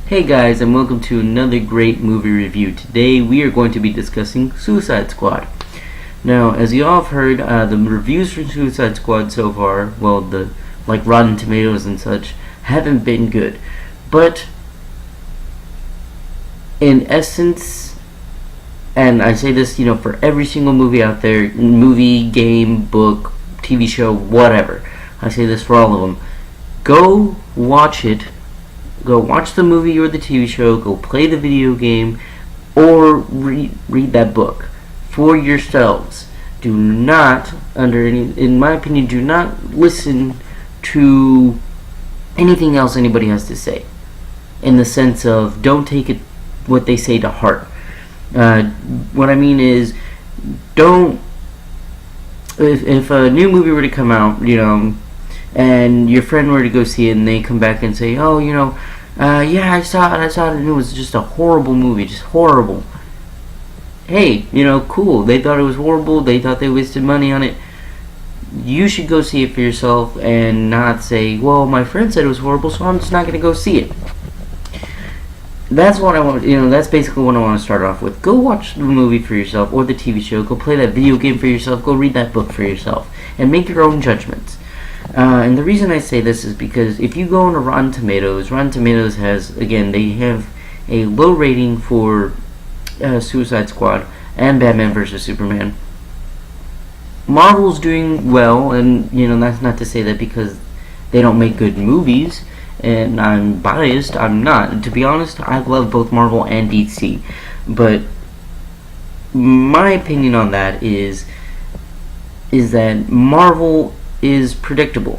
Hey guys, and welcome to another great movie review. Today we are going to be discussing Suicide Squad. Now, as you all have heard, the reviews for Suicide Squad so far, well, the Rotten Tomatoes and such, haven't been good. But in essence, and I say this, for every single movie out there, movie, game, book, TV show, whatever. I say this for all of them. Go watch it. Go watch the movie or the TV show, go play the video game, or read that book for yourselves. Do not, in my opinion, do not listen to anything else anybody has to say. In the sense of, don't take what they say to heart. What I mean is, don't, if a new movie were to come out, and your friend were to go see it and they come back and say, oh, yeah, I saw it and it was just a horrible movie, just horrible. Hey, cool, they thought it was horrible, they thought they wasted money on it. You should go see it for yourself and not say, well, my friend said it was horrible, so I'm just not going to go see it. That's what I want, that's basically what I want to start off with. Go watch the movie for yourself or the TV show, go play that video game for yourself, go read that book for yourself, and make your own judgments. And the reason I say this is because if you go on Rotten Tomatoes has, again, they have a low rating for Suicide Squad and Batman vs. Superman. Marvel's doing well, and that's not to say that because they don't make good movies, and I'm biased. I'm not. To be honest, I love both Marvel and DC, but my opinion on that is that Marvel is predictable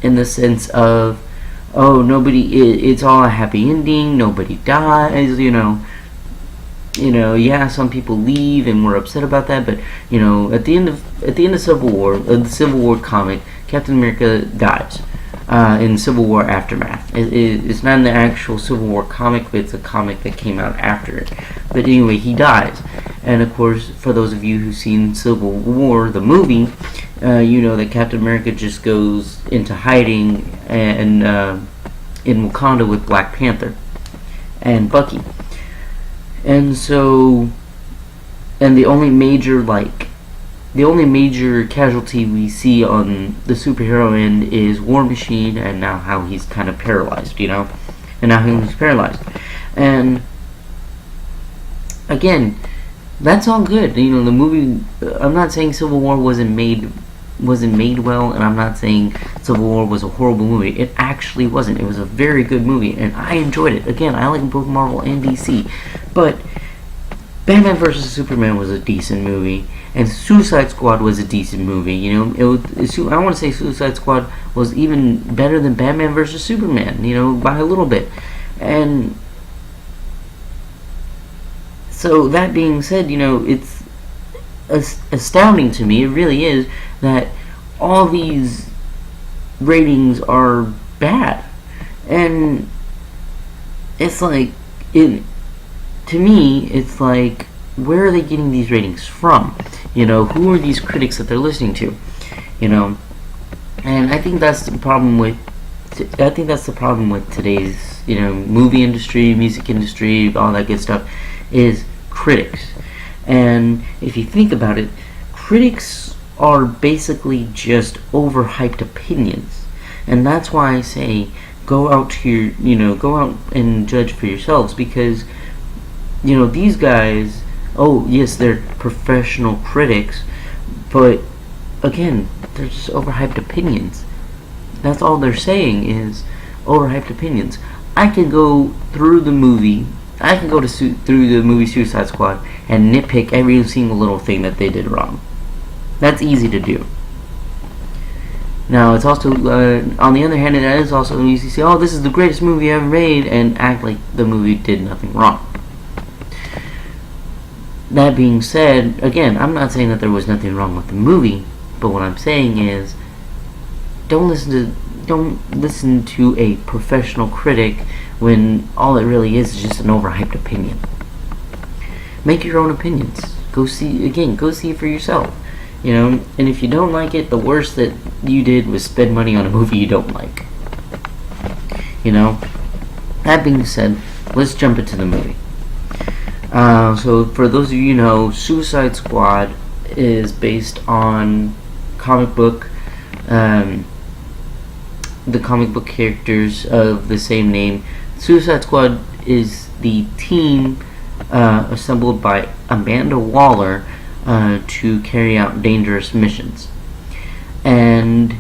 in the sense of, it's all a happy ending, nobody dies, yeah, some people leave and we're upset about that, but at the end of Civil War, the Civil War comic, Captain America dies in Civil War Aftermath. It's not in the actual Civil War comic, but it's a comic that came out after it. But anyway, he dies. And of course, for those of you who've seen Civil War, the movie, that Captain America just goes into hiding and in Wakanda with Black Panther and Bucky. And so, and the only major casualty we see on the superhero end is War Machine, and now how he's kind of paralyzed, and now he's paralyzed. And again, that's all good. The movie, I'm not saying Civil War wasn't made well, and I'm not saying Civil War was a horrible movie. It actually wasn't. It was a very good movie, and I enjoyed it. Again, I like both Marvel and DC, but Batman vs. Superman was a decent movie, and Suicide Squad was a decent movie. I want to say Suicide Squad was even better than Batman vs. Superman, by a little bit. And so that being said, it's astounding to me, it really is, that all these ratings are bad. And it's like, to me, it's like, where are they getting these ratings from? Who are these critics that they're listening to? And I think that's the problem with today's, movie industry, music industry, all that good stuff, is critics. And if you think about it, critics are basically just overhyped opinions. And that's why I say go out and judge for yourselves, because these guys, oh yes, they're professional critics, but again, they're just overhyped opinions. That's all they're saying is overhyped opinions. I can go through the movie Suicide Squad and nitpick every single little thing that they did wrong. That's easy to do. Now, it's also, on the other hand, it is also easy to say, oh, this is the greatest movie ever made, and act like the movie did nothing wrong. That being said, again, I'm not saying that there was nothing wrong with the movie, but what I'm saying is, don't listen to a professional critic when all it really is just an overhyped opinion. Make your own opinions. Go see it for yourself. And if you don't like it, the worst that you did was spend money on a movie you don't like. That being said, let's jump into the movie. So for those of you who know, Suicide Squad is based on comic book, the comic book characters of the same name. Suicide Squad is the team assembled by Amanda Waller to carry out dangerous missions. And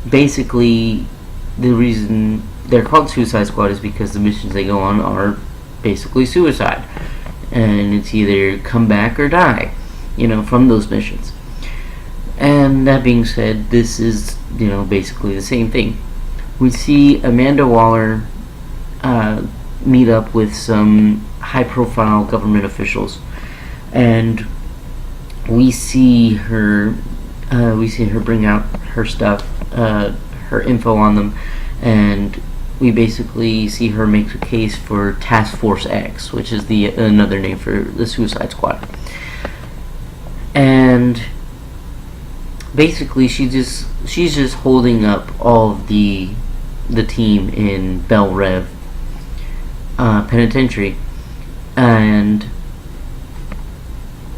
basically, the reason they're called Suicide Squad is because the missions they go on are basically suicide. And it's either come back or die, from those missions. And that being said, this is, basically the same thing. We see Amanda Waller meet up with some high-profile government officials, and we see her bring out her stuff, her info on them, and we basically see her make a case for Task Force X, which is another name for the Suicide Squad. And basically, she's just holding up all of the team in Belle Reve Penitentiary, and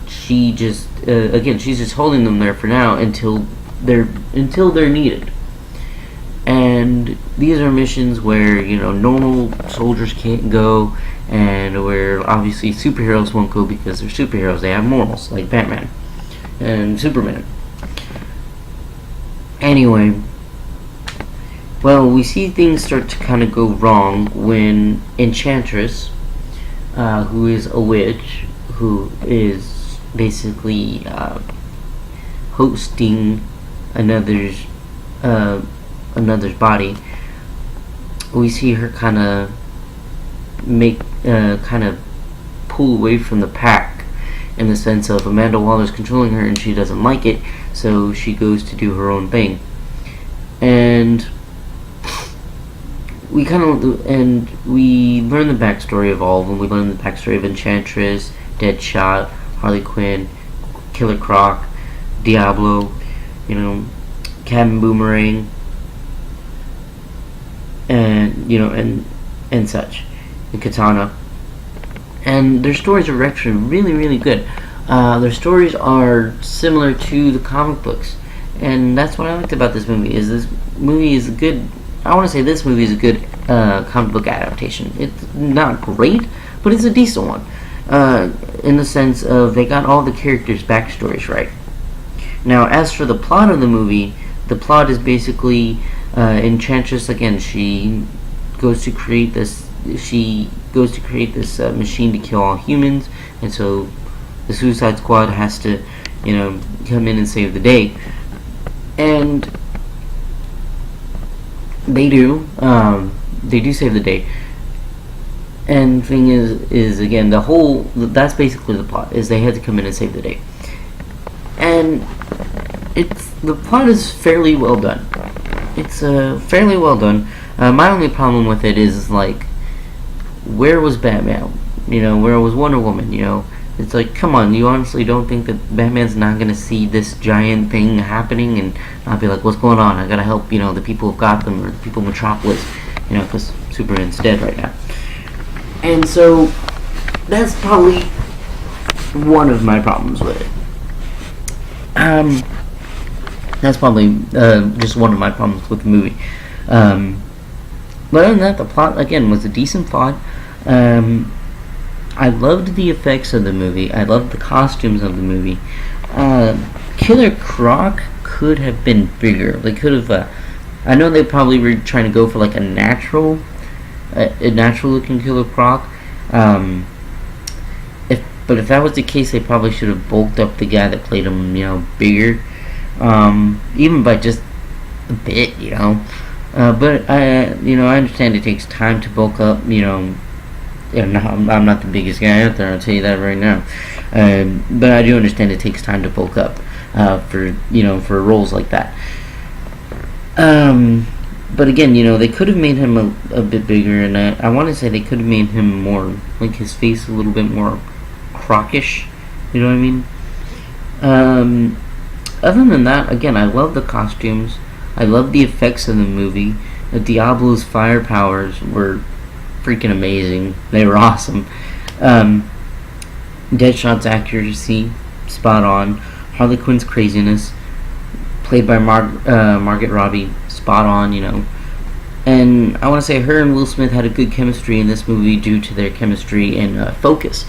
she's just holding them there for now until they're needed. And these are missions where normal soldiers can't go, and where obviously superheroes won't go because they're superheroes. They have morals, like Batman and Superman. Anyway, well, we see things start to kind of go wrong when Enchantress, who is a witch, who is basically hosting another's body, we see her kind of pull away from the pack, in the sense of Amanda Waller's controlling her and she doesn't like it, so she goes to do her own thing. And we learn the backstory of all of them. We learn the backstory of Enchantress, Deadshot, Harley Quinn, Killer Croc, Diablo, Captain Boomerang, and such, and Katana. And their stories are actually really, really good. Their stories are similar to the comic books, and that's what I liked about this movie. This movie is a good comic book adaptation. It's not great, but it's a decent one, in the sense of they got all the characters' backstories right. Now, as for the plot of the movie, the plot is basically Enchantress, again, she goes to create this machine to kill all humans, and so the Suicide Squad has to come in and save the day. And they do save the day. And the thing is again, that's basically the plot, is they had to come in and save the day. And the plot is fairly well done. It's fairly well done. My only problem with it is, like, where was Batman? Where was Wonder Woman? It's like, come on, you honestly don't think that Batman's not gonna see this giant thing happening and not be like, what's going on? I gotta help, the people of Gotham or the people of Metropolis, because Superman's dead right now. And so that's probably one of my problems with it. That's probably just one of my problems with the movie. But other than that, the plot, again, was a decent plot. I loved the effects of the movie. I loved the costumes of the movie. Killer Croc could have been bigger. They could have. I know they probably were trying to go for like a natural looking Killer Croc. If that was the case, they probably should have bulked up the guy that played him, bigger, even by just a bit, But I understand it takes time to bulk up, I'm not the biggest guy out there, I'll tell you that right now. But I do understand it takes time to bulk up for roles like that. But again, they could have made him a bit bigger, and I want to say they could have made him more, like, his face a little bit more crockish. You know what I mean? Other than that, again, I love the costumes. I love the effects of the movie. Diablo's fire powers were freaking amazing. They were awesome. Deadshot's accuracy, spot on. Harley Quinn's craziness, played by Margaret Robbie, spot on, And I want to say her and Will Smith had a good chemistry in this movie due to their chemistry in Focus.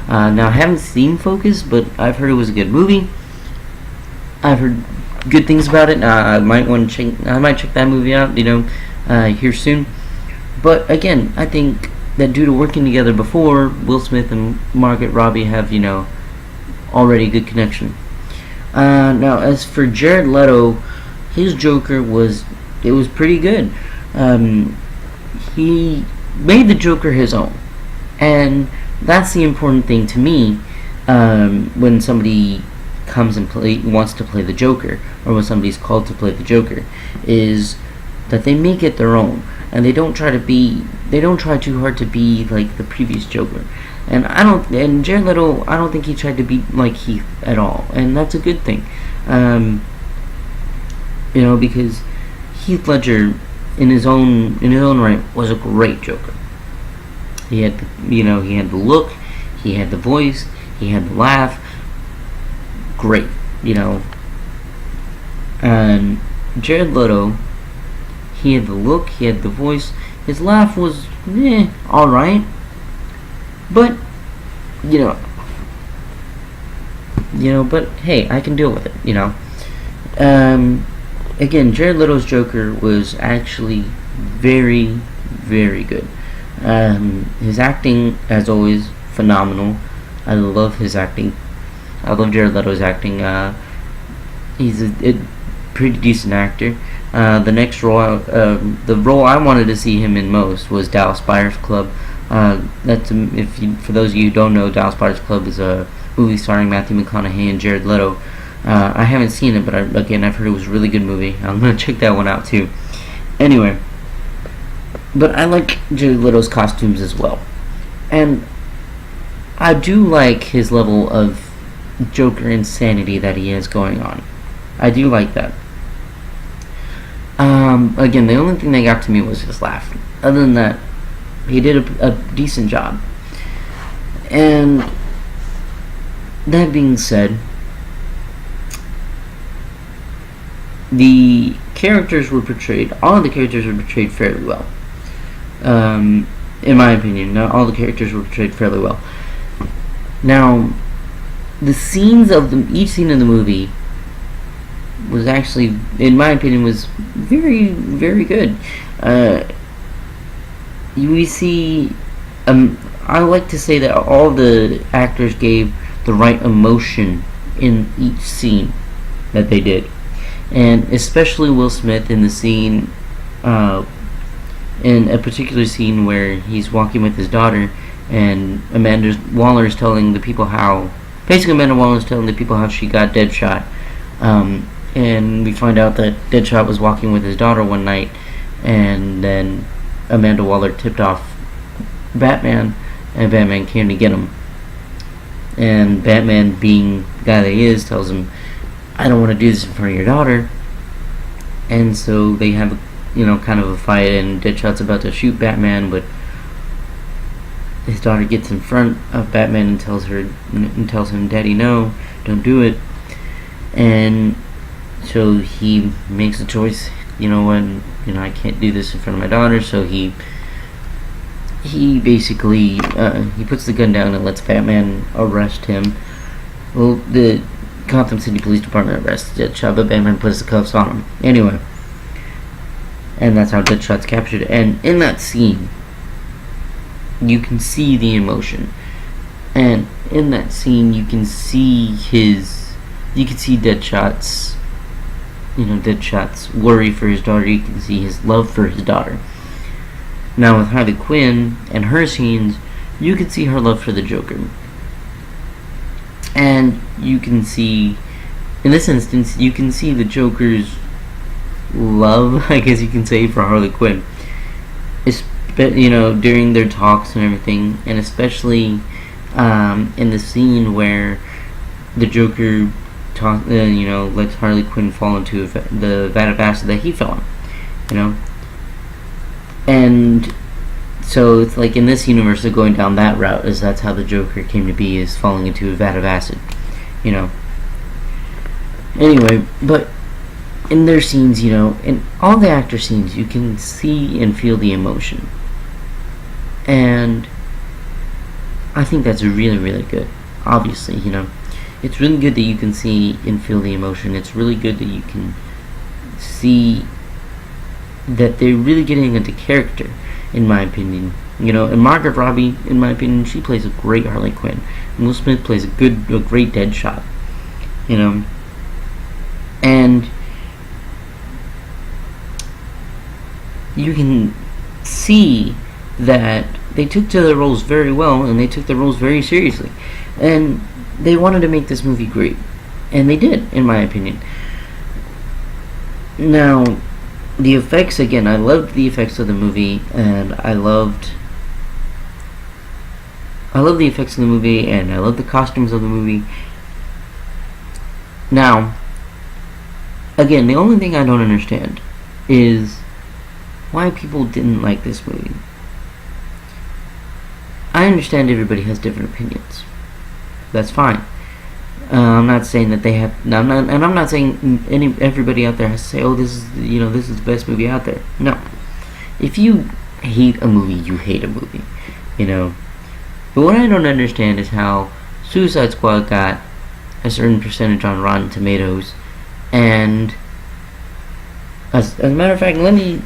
Now, I haven't seen Focus, but I've heard it was a good movie. I've heard good things about it. I might check that movie out, here soon. But again, I think that due to working together before, Will Smith and Margaret Robbie have, already a good connection. Now, as for Jared Leto, his Joker was pretty good. He made the Joker his own, and that's the important thing to me. When somebody comes and wants to play the Joker, or when somebody's called to play the Joker, is that they make it their own, and they don't try too hard to be like the previous Joker. And Jared Leto, I don't think he tried to be like Heath at all, and that's a good thing. Because Heath Ledger, in his own right, was a great Joker. He had he had the look, he had the voice, he had the laugh. Great, And Jared Leto, he had the look, he had the voice. His laugh was all right, but but hey, I can deal with it. Again, Jared Leto's Joker was actually very, very good. His acting, as always, phenomenal. I love his acting. I love Jared Leto's acting. He's a pretty decent actor. The next role, the role I wanted to see him in most was Dallas Buyers Club. For those of you who don't know, Dallas Buyers Club is a movie starring Matthew McConaughey and Jared Leto. I haven't seen it, but I've heard it was a really good movie. I'm gonna check that one out too. Anyway, but I like Jared Leto's costumes as well, and I do like his level of Joker insanity that he has going on. I do like that. Again, the only thing that got to me was his laugh. Other than that, he did a decent job. And that being said, all of the characters were portrayed fairly well. In my opinion, not all the characters were portrayed fairly well. Now, the scenes of each scene in the movie was actually, in my opinion, was very, very good. We see, I like to say that all the actors gave the right emotion in each scene that they did, and especially Will Smith in the scene, in a particular scene where he's walking with his daughter, and Amanda Waller is telling the people how she got Deadshot. And we find out that Deadshot was walking with his daughter one night, and then Amanda Waller tipped off Batman, and Batman came to get him. And Batman, being the guy that he is, tells him, "I don't want to do this in front of your daughter." And so they have, kind of a fight, and Deadshot's about to shoot Batman, but his daughter gets in front of Batman and tells him, "Daddy, no, don't do it." And so he makes a choice, I can't do this in front of my daughter, so he basically, he puts the gun down and lets Batman arrest him. Well, the Gotham City Police Department arrests Deadshot, but Batman puts the cuffs on him. Anyway, and that's how Deadshot's captured. And in that scene, you can see the emotion. And in that scene, you can see Deadshot's worry for his daughter. You can see his love for his daughter. Now with Harley Quinn and her scenes, you can see her love for the Joker. And you can see, in this instance, you can see the Joker's love, I guess you can say, for Harley Quinn. During their talks and everything, and especially in the scene where the Joker lets Harley Quinn fall into the vat of acid that he fell in, and So it's like in this universe, they're going down that route, as that's how the Joker came to be, is falling into a vat of acid, you know. Anyway, but in their scenes, in all the actor scenes, you can see and feel the emotion. And I think that's really, really good. Obviously, it's really good that you can see and feel the emotion. It's really good that you can see that they're really getting into character, in my opinion. And Margaret Robbie, in my opinion, she plays a great Harley Quinn. And Will Smith plays a great Deadshot. And you can see that they took to their roles very well, and they took their roles very seriously. And they wanted to make this movie great. And they did, in my opinion. Now, the effects, again, I loved the effects of the movie, and I loved the effects of the movie, and I love the costumes of the movie. Now, again, the only thing I don't understand is why people didn't like this movie. I understand everybody has different opinions. That's fine. I'm not saying that they have. I'm not saying everybody out there has to say, "Oh, this is the best movie out there." No. If you hate a movie, you hate a movie. But what I don't understand is how Suicide Squad got a certain percentage on Rotten Tomatoes, and as a matter of fact, let me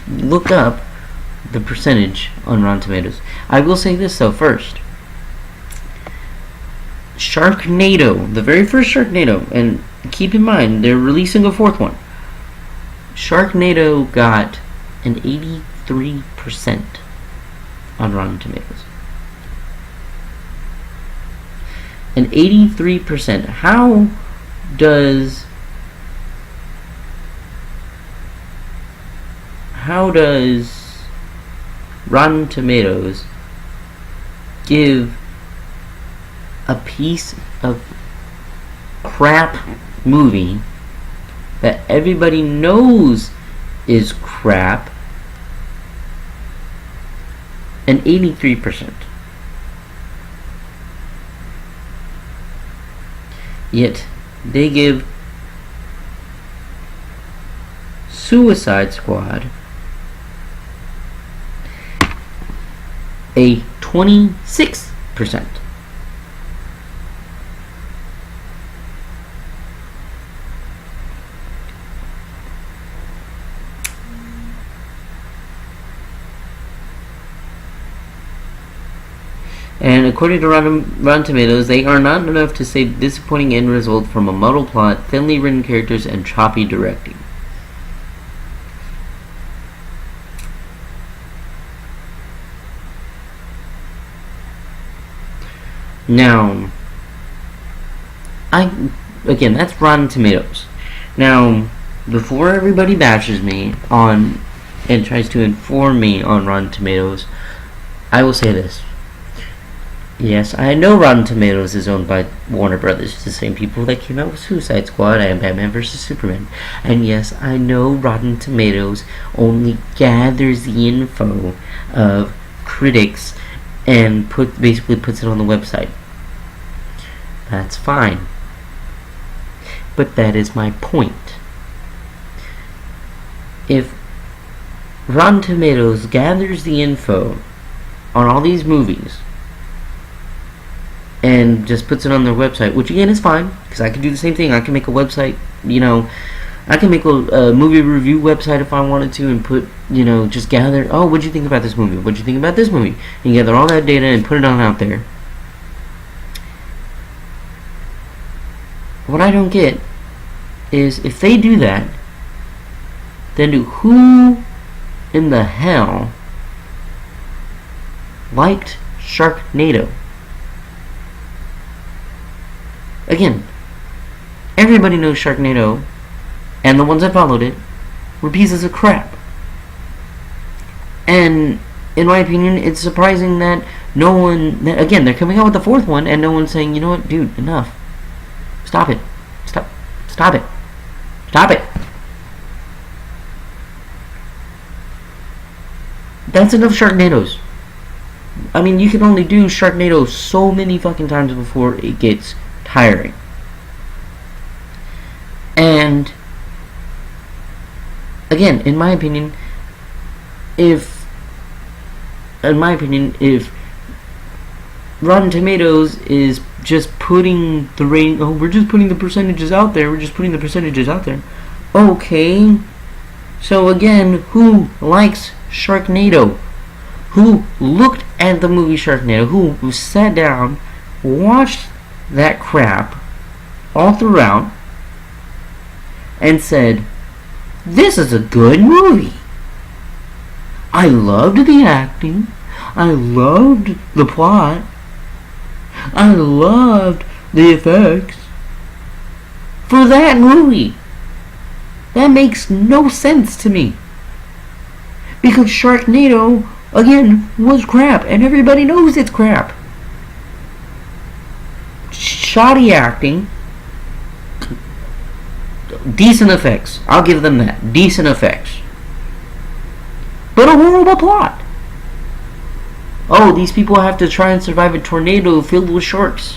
look up the percentage on Rotten Tomatoes. I will say this though first. Sharknado, the very first Sharknado, and keep in mind they're releasing a fourth one. Sharknado got an 83% on Rotten Tomatoes. An 83%. How does Rotten Tomatoes give a piece of crap movie that everybody knows is crap an 83%? Yet they give Suicide Squad a 26%. And according to Rotten Tomatoes, they are not enough to save disappointing end result from a muddled plot, thinly written characters, and choppy directing. Now, again, that's Rotten Tomatoes. Now, before everybody bashes me on and tries to inform me on Rotten Tomatoes, I will say this. Yes, I know Rotten Tomatoes is owned by Warner Brothers. It's the same people that came out with Suicide Squad and Batman vs. Superman. And yes, I know Rotten Tomatoes only gathers the info of critics and basically puts it on the website. That's fine. But that is my point. If Rotten Tomatoes gathers the info on all these movies and just puts it on their website, which again is fine, because I can do the same thing. I can make a website, I can make a movie review website if I wanted to, and put, just gather, oh, what'd you think about this movie? What'd you think about this movie? And gather all that data and put it on out there. What I don't get is, if they do that, then who in the hell liked Sharknado? Again, everybody knows Sharknado, and the ones that followed it were pieces of crap. And in my opinion, it's surprising that no one, again, they're coming out with the fourth one, and no one's saying, you know what, dude, enough. Stop it. Stop it. Stop it. That's enough Sharknadoes. I mean, you can only do Sharknado so many fucking times before it gets tiring. And again, in my opinion, if Rotten Tomatoes is just putting the rating, oh, we're just putting the percentages out there. Okay, so again, who likes Sharknado? Who looked at the movie Sharknado? Who sat down, watched that crap all throughout, and said, "This is a good movie. I loved the acting. I loved the plot. I loved the effects." For that movie. That makes no sense to me. Because Sharknado, again, was crap. And everybody knows it's crap. Shoddy acting. Decent effects. I'll give them that. Decent effects. But a horrible plot. Oh, these people have to try and survive a tornado filled with sharks.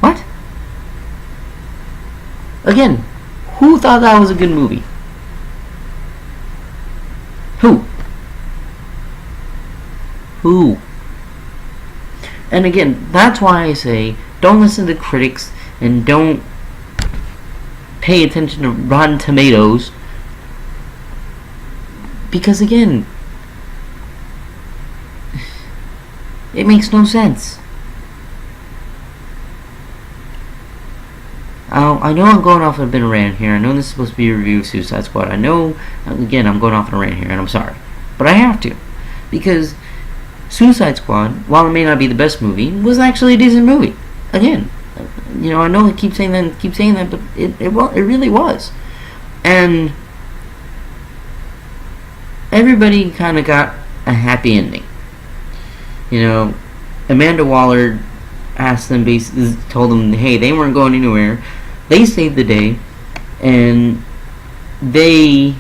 What? Again, who thought that was a good movie? Who? And again, that's why I say, don't listen to critics and don't pay attention to Rotten Tomatoes. Because again, it makes no sense. I know I'm going off on a bit of a rant here. I know this is supposed to be a review of Suicide Squad. I know, again, I'm going off on a rant here, and I'm sorry. But I have to. Because Suicide Squad, while it may not be the best movie, was actually a decent movie. Again, you know, I know I keep saying that, but it really was. And everybody kind of got a happy ending. You know, Amanda Waller asked them, basically told them, hey, they weren't going anywhere. They saved the day, and they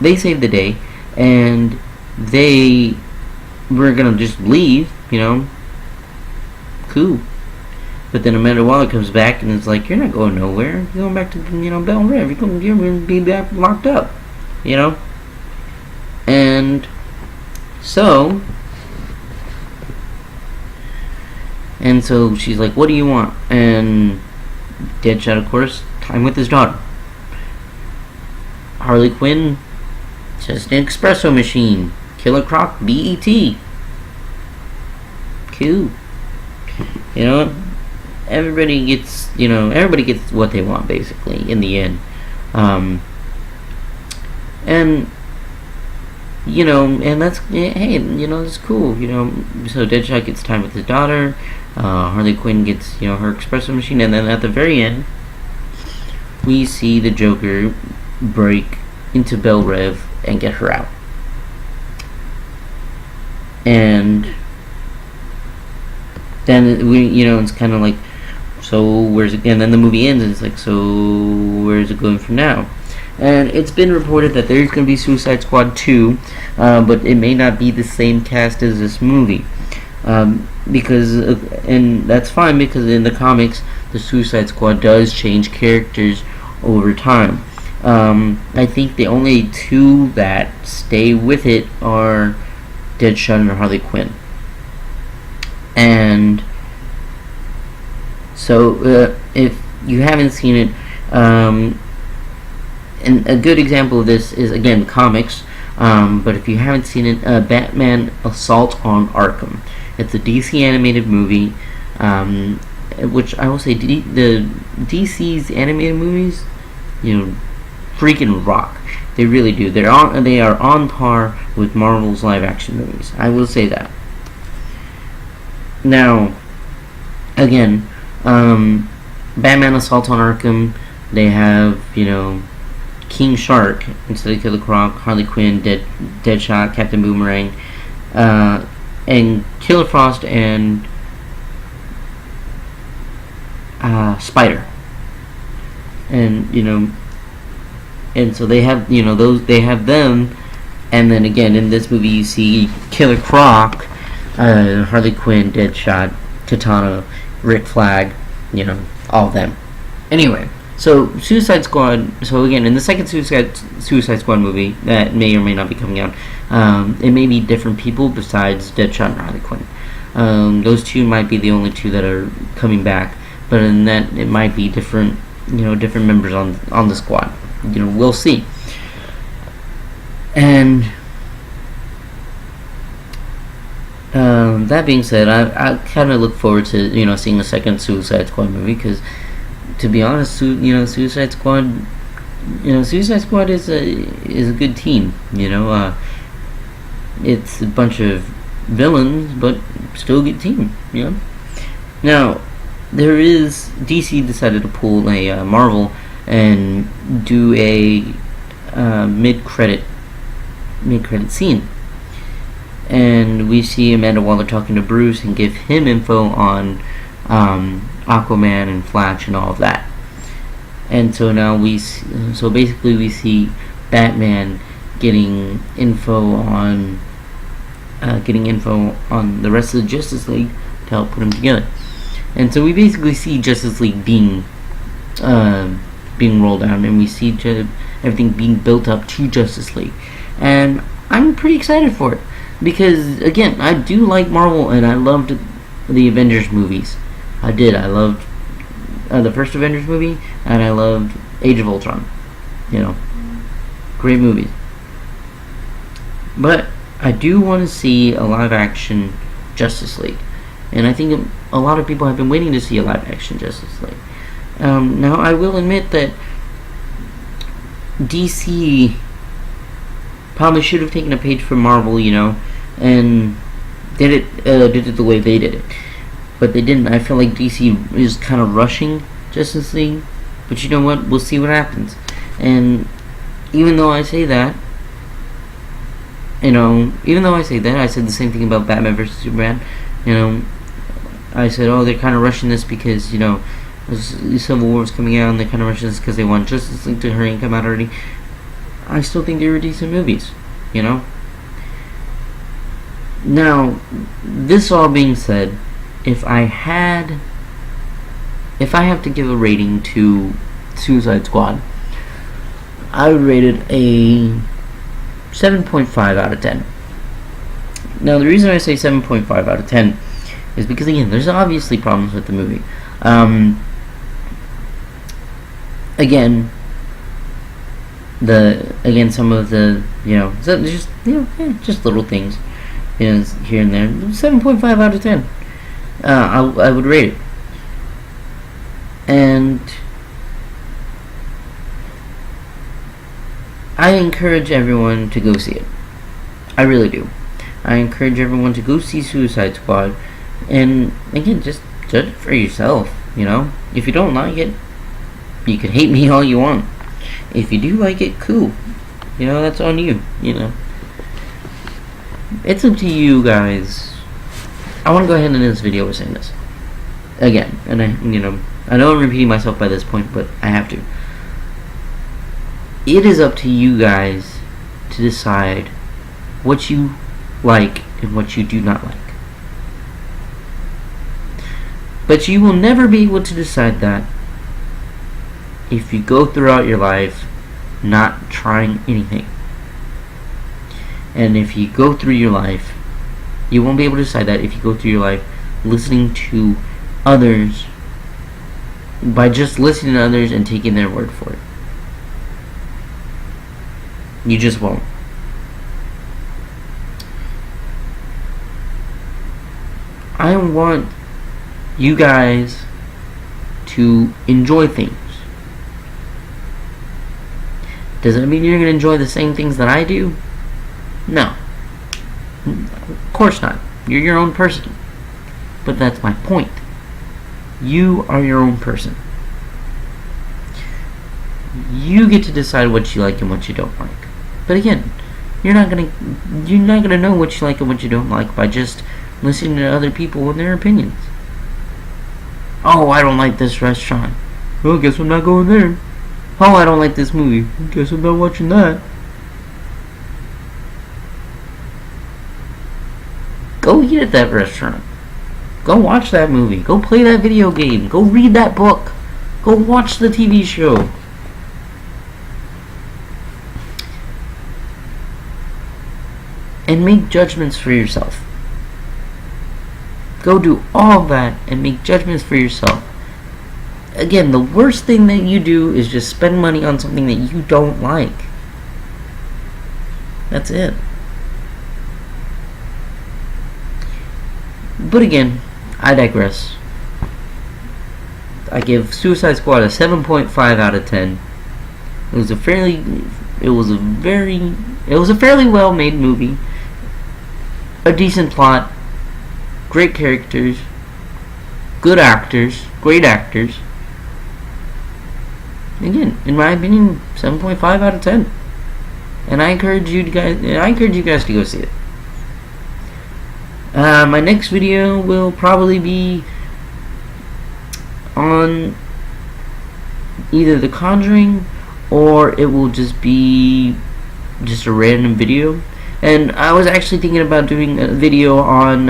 saved the day, and they were gonna just leave, you know. Cool. But then Amanda Waller comes back and is like, you're not going nowhere. You're going back to, you know, Belle Rev. You're going to be back locked up, you know. And so she's like, what do you want? And Deadshot, of course, time with his daughter. Harley Quinn, just an espresso machine. Killer Croc, BET. Cool. You know, everybody gets what they want, basically, in the end. And you know, and that's, hey, you know, it's cool, you know. So Deadshot gets time with his daughter, Harley Quinn gets, you know, her espresso machine, and then at the very end, we see the Joker break into Belle Rev and get her out. And then it's kind of like, so where's it? And then the movie ends, and it's like, so where's it going from now? And it's been reported that there's going to be Suicide Squad 2, but it may not be the same cast as this movie. And that's fine, because in the comics, the Suicide Squad does change characters over time. I think the only two that stay with it are Deadshot and Harley Quinn. And so, if you haven't seen it, and a good example of this is, again, comics, but if you haven't seen it, Batman Assault on Arkham. It's a DC animated movie, which I will say, the DC's animated movies, you know, freaking rock. They really do. They are on par with Marvel's live action movies. I will say that. Now, again, Batman Assault on Arkham, they have, you know, King Shark instead of Killer Croc, Harley Quinn, Deadshot, Captain Boomerang, and Killer Frost, and Spider, and and so they have they have them, and then again in this movie you see Killer Croc, Harley Quinn, Deadshot, Katana, Rick Flag, all of them. Anyway, so Suicide Squad. So again, in the second Suicide Squad movie that may or may not be coming out, it may be different people besides Deadshot and Harley Quinn. Those two might be the only two that are coming back, but in that it might be different, different members on the squad. We'll see. And that being said, I kind of look forward to seeing the second Suicide Squad movie, because to be honest, Suicide Squad is a good team. It's a bunch of villains, but still a good team. Now, DC decided to pull a Marvel and do a mid-credit scene, and we see Amanda Waller talking to Bruce and give him info on Aquaman and Flash and all of that. And so now we see Batman getting info on the rest of the Justice League to help put them together. And so we basically see Justice League being rolled out, and we see everything being built up to Justice League. And I'm pretty excited for it, because again, I do like Marvel, and I loved the Avengers movies. I loved the first Avengers movie, and I loved Age of Ultron. Great movies. But I do want to see a live action Justice League, and I think a lot of people have been waiting to see a live action Justice League. Now, I will admit that DC probably should have taken a page from Marvel, and did it the way they did it. But they didn't. I feel like DC is kind of rushing Justice League. But you know what? We'll see what happens. And even though I say that, I said the same thing about Batman vs. Superman. I said, they're kind of rushing this because, Civil War is coming out, and they're kind of rushing this because they want Justice League to hurry and come out already. I still think they were decent movies, Now, this all being said, if I have to give a rating to Suicide Squad, I would rate it a 7.5 out of 10. Now, the reason I say 7.5 out of 10 is because, again, there's obviously problems with the movie. Some of the, just little things, here and there. 7.5 out of 10. I would rate it. And I encourage everyone to go see it. I really do. I encourage everyone to go see Suicide Squad, and again, just judge it for yourself. If you don't like it, you can hate me all you want. If you do like it, cool. That's on you. It's up to you guys. I want to go ahead and end this video with saying this again, and I know I'm repeating myself by this point, but I have to. It is up to you guys to decide what you like and what you do not like. But you will never be able to decide that if you go throughout your life not trying anything. And if you go through your life, you won't be able to decide that if you go through your life listening to others, by just listening to others and taking their word for it. You just won't. I want you guys to enjoy things. Does that mean you're going to enjoy the same things that I do? No. Of course not. You're your own person. But that's my point. You are your own person. You get to decide what you like and what you don't like. But again, you're not gonna know what you like and what you don't like by just listening to other people and their opinions. Oh, I don't like this restaurant. Well, guess I'm not going there. Oh, I don't like this movie. Guess I'm not watching that. Go eat at that restaurant. Go watch that movie. Go play that video game. Go read that book. Go watch the TV show. And make judgments for yourself. Go do all that and make judgments for yourself. Again, the worst thing that you do is just spend money on something that you don't like. That's it. But again, I digress. I give Suicide Squad a 7.5 out of 10. It was a fairly well made movie. A decent plot, great characters, good actors, great actors. Again, in my opinion, 7.5 out of 10. And I encourage you guys to go see it. My next video will probably be on either The Conjuring, or it will just be a random video. And I was actually thinking about doing a video on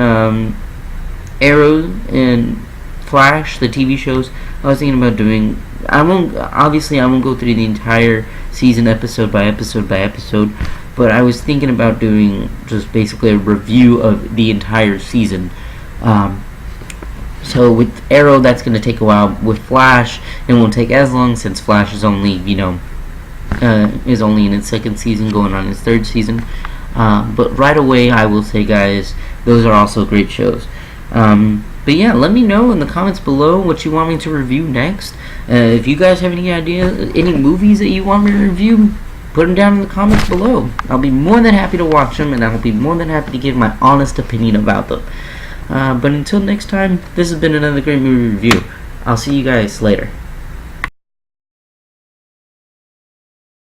Arrow and Flash, the TV shows. I was thinking about doing. I won't go through the entire season episode by episode, but I was thinking about doing just basically a review of the entire season. So with Arrow, that's going to take a while. With Flash, it won't take as long, since Flash is only in its second season, going on its third season. But right away, I will say, guys, those are also great shows. But yeah, let me know in the comments below what you want me to review next. If you guys have any ideas, any movies that you want me to review, put them down in the comments below. I'll be more than happy to watch them, and I'll be more than happy to give my honest opinion about them. But until next time, this has been another great movie review. I'll see you guys later.